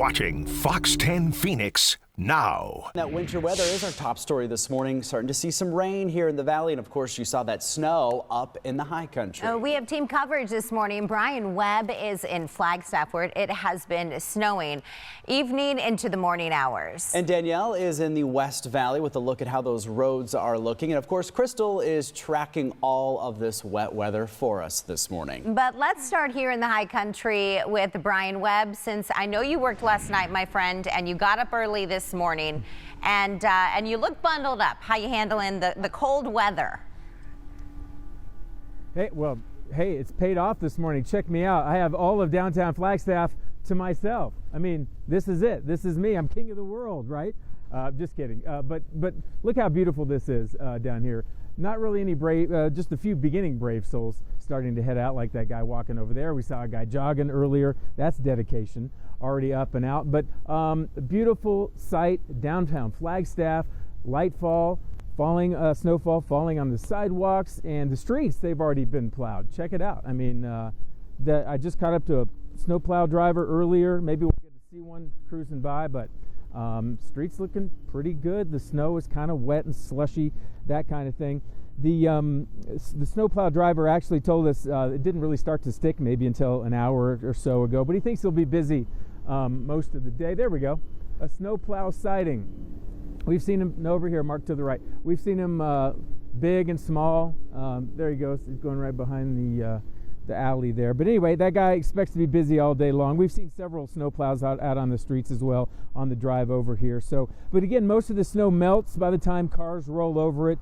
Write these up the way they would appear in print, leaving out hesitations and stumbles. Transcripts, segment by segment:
watching Fox 10 Phoenix now. That winter weather is our top story this morning. Starting to see some rain here in the valley. And of course, you saw that snow up in the high country. We have team coverage this morning. Brian Webb is in Flagstaff where it has been snowing evening into the morning hours. And Danielle is in the West Valley with a look at how those roads are looking. And of course, Crystal is tracking all of this wet weather for us this morning. But let's start here in the high country with Brian Webb, since I know you worked last night, my friend, and you got up early this morning and you look bundled up. How you handling the cold weather? Hey, it's paid off this morning. Check me out. I have all of downtown Flagstaff to myself. I mean, this is it. This is me. I'm king of the world, right? Just kidding. But look how beautiful this is down here. Not really any brave, just a few beginning brave souls starting to head out, like that guy walking over there. We saw a guy jogging earlier. That's dedication, already up and out. But beautiful sight, downtown Flagstaff, light fall, snowfall falling on the sidewalks and the streets. They've already been plowed. Check it out. I mean, I just caught up to a snowplow driver earlier. Maybe we'll get to see one cruising by, but streets looking pretty good. The snow is kind of wet and slushy, that kind of thing. The snowplow driver actually told us it didn't really start to stick maybe until an hour or so ago, but he thinks he'll be busy most of the day. There we go. A snowplow sighting. We've seen him over here, marked to the right. We've seen him big and small. There he goes. He's going right behind the alley there. But anyway, that guy expects to be busy all day long. We've seen several snowplows out on the streets as well on the drive over here. But again, most of the snow melts by the time cars roll over it.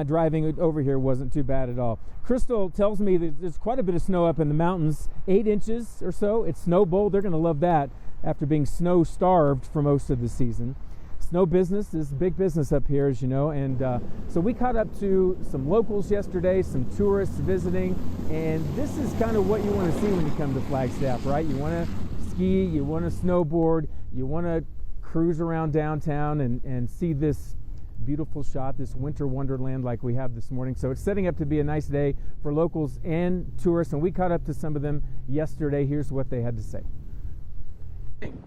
Driving over here wasn't too bad at all. Crystal tells me that there's quite a bit of snow up in the mountains, 8 inches or so. It's Snow Bowl. They're going to love that after being snow starved for most of the season. Snow business is big business up here, as you know, and so we caught up to some locals yesterday, some tourists visiting, and this is kind of what you want to see when you come to Flagstaff, right? You want to ski, you want to snowboard, you want to cruise around downtown and see this beautiful shot, this winter wonderland like we have this morning. So it's setting up to be a nice day for locals and tourists, and we caught up to some of them yesterday. Here's what they had to say.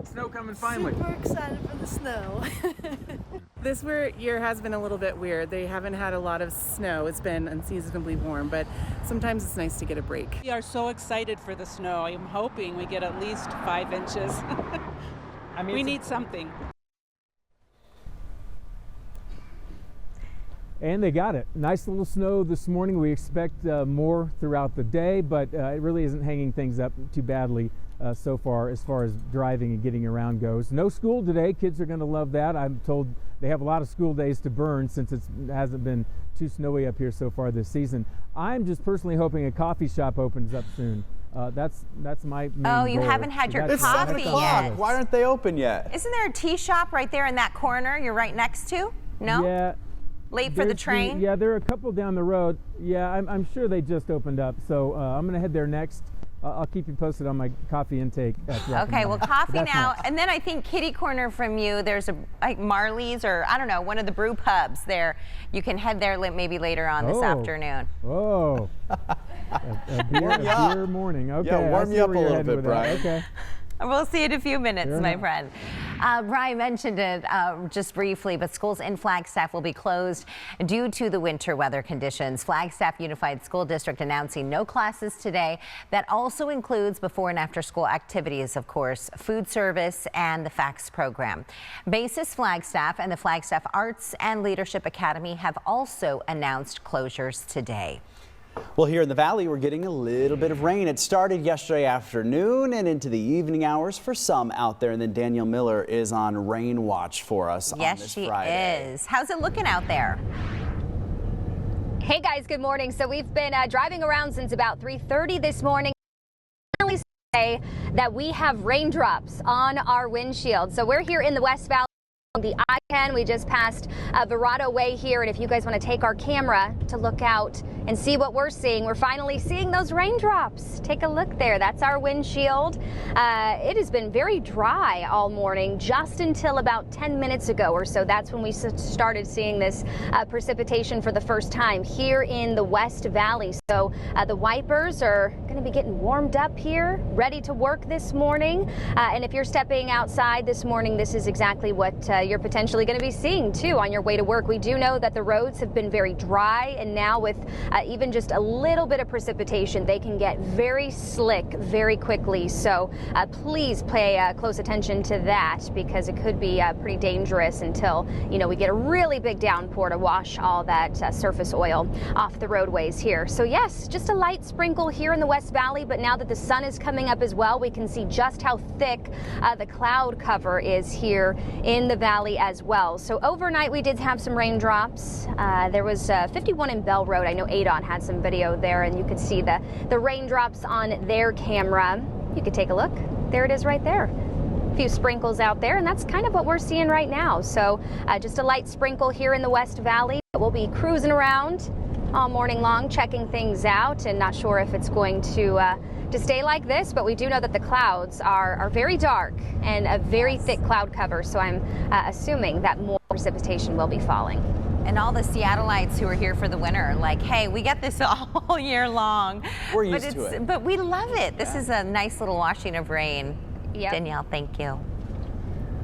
Snow coming finally. Super excited for the snow. This year has been a little bit weird. They haven't had a lot of snow. It's been unseasonably warm, but sometimes it's nice to get a break. We are so excited for the snow. I'm hoping we get at least 5 inches. I mean, we need something. And they got it. Nice little snow this morning. We expect more throughout the day, but it really isn't hanging things up too badly so far as driving and getting around goes. No school today. Kids are going to love that. I'm told they have a lot of school days to burn since it hasn't been too snowy up here so far this season. I'm just personally hoping a coffee shop opens up soon. That's my main Oh, you goal. haven't had your It's coffee 7 o'clock. yet. Why aren't they open yet? Isn't there a tea shop right there in that corner you're right next to? No? Yeah. Late for the train? Yeah, there are a couple down the road. Yeah, I'm sure they just opened up. So I'm going to head there next. I'll keep you posted on my coffee intake. Okay, well, coffee now. Next. And then I think kitty corner from you, there's like Marley's or I don't know, one of the brew pubs there. You can head there maybe later on this afternoon. Oh, a beer morning. Okay, Yeah, warm you up a little bit, with Brian. Okay. We'll see you in a few minutes, Sure my enough. friend. Brian mentioned it just briefly, but schools in Flagstaff will be closed due to the winter weather conditions. Flagstaff Unified School District announcing no classes today. That also includes before and after school activities, of course, food service and the FACS program. Basis Flagstaff and the Flagstaff Arts and Leadership Academy have also announced closures today. Well, here in the valley, we're getting a little bit of rain. It started yesterday afternoon and into the evening hours for some out there. And then Danielle Miller is on rain watch for us on this Friday. Yes, she is. How's it looking out there? Hey guys, good morning. So we've been driving around since about 3:30 this morning. Say that we have raindrops on our windshield. So we're here in the West Valley. the I-10. We just passed Verado Way here, and if you guys want to take our camera to look out and see what we're seeing, we're finally seeing those raindrops. Take a look there. That's our windshield. It has been very dry all morning, just until about 10 minutes ago or so. That's when we started seeing this precipitation for the first time here in the West Valley. So the wipers are going to be getting warmed up here, ready to work this morning. And if you're stepping outside this morning, this is exactly what you're potentially going to be seeing too on your way to work. We do know that the roads have been very dry, and now with even just a little bit of precipitation, they can get very slick very quickly. So please pay close attention to that, because it could be pretty dangerous until, you know, we get a really big downpour to wash all that surface oil off the roadways here. So yes, just a light sprinkle here in the West Valley, but now that the sun is coming up as well, we can see just how thick the cloud cover is here in the valley as well. So overnight we did have some raindrops. There was 51 in Bell Road. I know ADON had some video there, and you could see the raindrops on their camera. You could take a look. There it is right there. A few sprinkles out there, and that's kind of what we're seeing right now. So just a light sprinkle here in the West Valley. We'll be cruising around all morning long, checking things out, and not sure if it's going to stay like this, but we do know that the clouds are very dark and a very thick cloud cover, so I'm assuming that more precipitation will be falling. And all the Seattleites who are here for the winter, like, hey, we get this all year long. We're used to it. But we love it. This is a nice little washing of rain. Yep. Danielle, thank you.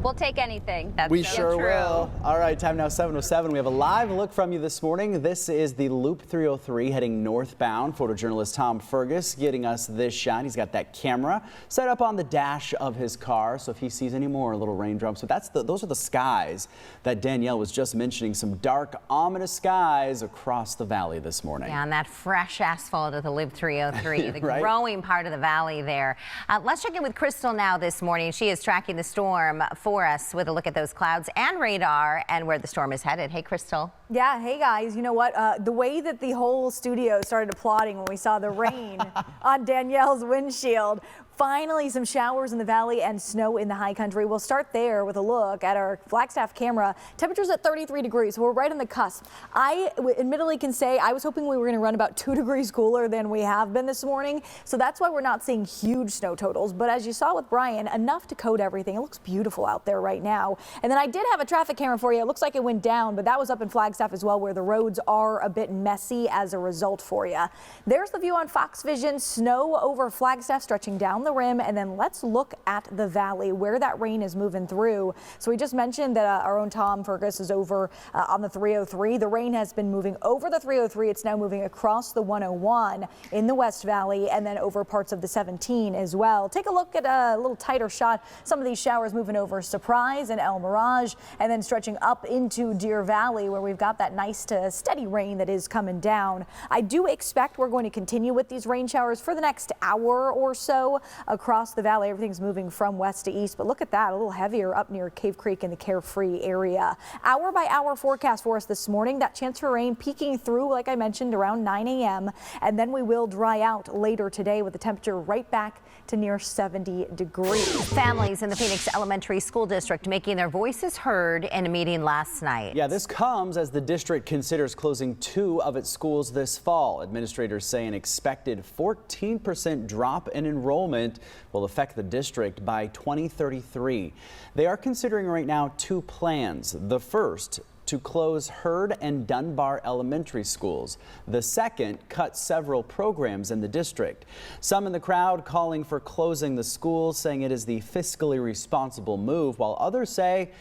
We'll take anything. That's We so sure true. will. All right, time now 7:07. We have a live look from you this morning. This is the Loop 303 heading northbound. Photojournalist Tom Fergus getting us this shot. He's got that camera set up on the dash of his car, so if he sees any more little raindrops. So those are the skies that Danielle was just mentioning. Some dark, ominous skies across the valley this morning. Yeah, on that fresh asphalt of the Loop 303, the Right? growing part of the valley there. Let's check in with Crystal now this morning. She is tracking the storm for us with a look at those clouds and radar and where the storm is headed. Hey, Crystal. Yeah, hey guys, you know what? The way that the whole studio started applauding when we saw the rain on Danielle's windshield. Finally, some showers in the valley and snow in the high country. We'll start there with a look at our Flagstaff camera. Temperatures at 33 degrees, so we're right on the cusp. I admittedly can say I was hoping we were going to run about 2 degrees cooler than we have been this morning, so that's why we're not seeing huge snow totals. But as you saw with Brian, enough to coat everything. It looks beautiful out there right now. And then I did have a traffic camera for you. It looks like it went down, but that was up in Flagstaff as well, where the roads are a bit messy as a result for you. There's the view on Fox Vision. Snow over Flagstaff stretching down the rim, and then let's look at the valley where that rain is moving through. So we just mentioned that our own Tom Fergus is over on the 303. The rain has been moving over the 303. It's now moving across the 101 in the West Valley and then over parts of the 17 as well. Take a look at a little tighter shot. Some of these showers moving over Surprise and El Mirage, and then stretching up into Deer Valley, where we've got that nice to steady rain that is coming down. I do expect we're going to continue with these rain showers for the next hour or so across the valley. Everything's moving from west to east, but look at that, a little heavier up near Cave Creek in the Carefree area. Hour by hour forecast for us this morning. That chance for rain peeking through, like I mentioned, around 9 a.m. and then we will dry out later today with the temperature right back to near 70 degrees. Families in the Phoenix Elementary School District making their voices heard in a meeting last night. Yeah, this comes as the district considers closing 2 of its schools this fall. Administrators say an expected 14% drop in enrollment will affect the district by 2033. They are considering right now 2 plans. The first, to close Hurd and Dunbar elementary schools. The second, cut several programs in the district. Some in the crowd calling for closing the schools, saying it is the fiscally responsible move, while others say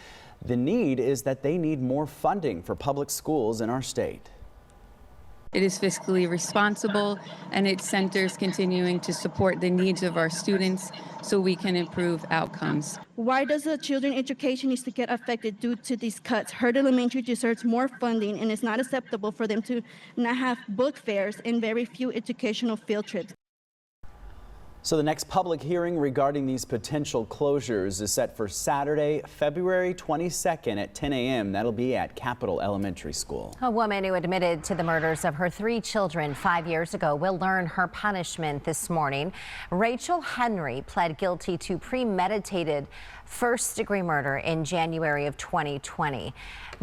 the need is that they need more funding for public schools in our state. It is fiscally responsible, and it centers continuing to support the needs of our students so we can improve outcomes. Why does the children's education needs to get affected due to these cuts? Hurd Elementary deserves more funding, and it's not acceptable for them to not have book fairs and very few educational field trips. So the next public hearing regarding these potential closures is set for Saturday, February 22nd at 10 a.m. That'll be at Capitol Elementary School. A woman who admitted to the murders of her 3 children 5 years ago will learn her punishment this morning. Rachel Henry pled guilty to premeditated first-degree murder in January of 2020.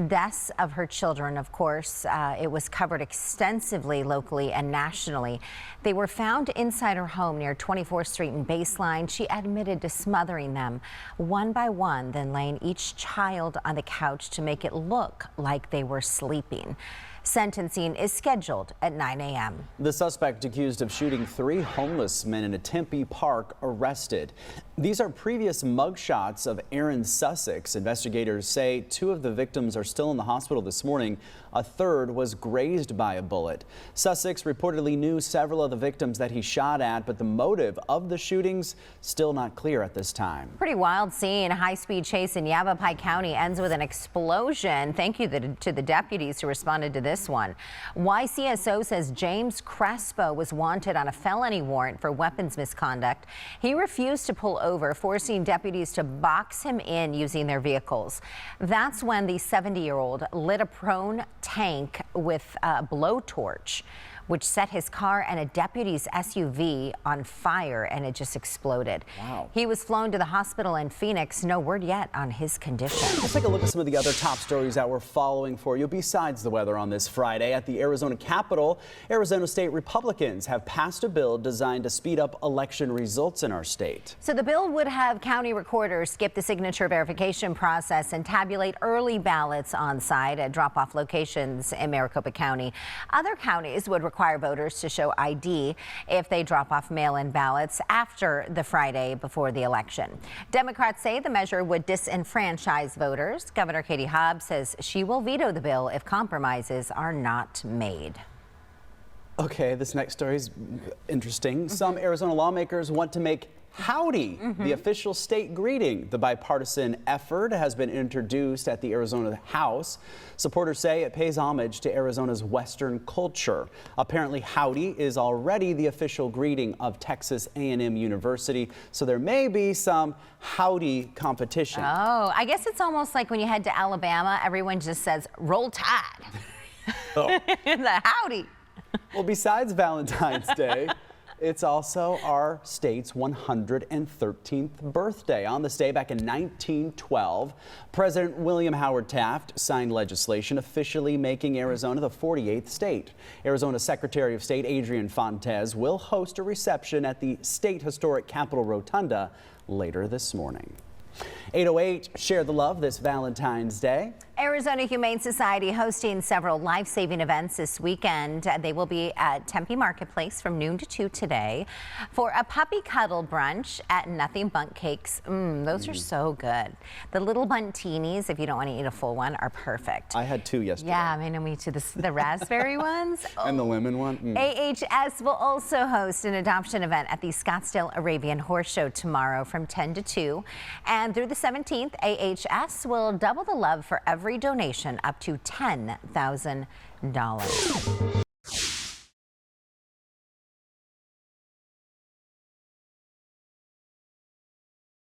Deaths of her children, of course, it was covered extensively locally and nationally. They were found inside her home near 24th Street and Baseline. She admitted to smothering them one by one, then laying each child on the couch to make it look like they were sleeping. Sentencing is scheduled at 9 a.m. The suspect accused of shooting 3 homeless men in a Tempe park arrested. These are previous mugshots of Aaron Sussex. Investigators say 2 of the victims are still in the hospital this morning. A third was grazed by a bullet. Sussex reportedly knew several of the victims that he shot at, but the motive of the shootings still not clear at this time. Pretty wild scene. A high-speed chase in Yavapai County ends with an explosion. Thank you to the deputies who responded to this one. YCSO says James Crespo was wanted on a felony warrant for weapons misconduct. He refused to pull over, forcing deputies to box him in using their vehicles. That's when the 70-year-old lit a prone tank with a blowtorch, which set his car and a deputy's SUV on fire, and it just exploded. Wow. He was flown to the hospital in Phoenix. No word yet on his condition. Let's take a look at some of the other top stories that we're following for you besides the weather on this Friday. At the Arizona Capitol, Arizona State Republicans have passed a bill designed to speed up election results in our state. So the bill would have county recorders skip the signature verification process and tabulate early ballots on site at drop-off locations in Maricopa County. Other counties would require voters to show ID if they drop off mail-in ballots after the Friday before the election. Democrats say the measure would disenfranchise voters. Governor Katie Hobbs says she will veto the bill if compromises are not made. Okay, this next story is interesting. Some Arizona lawmakers want to make howdy the official state greeting. The bipartisan effort has been introduced at the Arizona House. Supporters say it pays homage to Arizona's Western culture. Apparently, howdy is already the official greeting of Texas A&M University, so there may be some howdy competition. Oh, I guess it's almost like when you head to Alabama, everyone just says, "Roll Tide." Oh. The howdy. Well, besides Valentine's Day, it's also our state's 113th birthday. On this day, back in 1912, President William Howard Taft signed legislation officially making Arizona the 48th state. Arizona Secretary of State Adrian Fontes will host a reception at the State Historic Capitol Rotunda later this morning. 808, share the love this Valentine's Day. Arizona Humane Society hosting several life-saving events this weekend. They will be at Tempe Marketplace from noon to 2 today for a puppy cuddle brunch at Nothing Bundt Cakes. Those are so good. The little buntinis, if you don't want to eat a full one, are perfect. I had 2 yesterday. Yeah, I mean, me too. The raspberry ones. And the lemon one. AHS will also host an adoption event at the Scottsdale Arabian Horse Show tomorrow from 10 to 2. And through the 17th, AHS will double the love for every donation up to $10,000.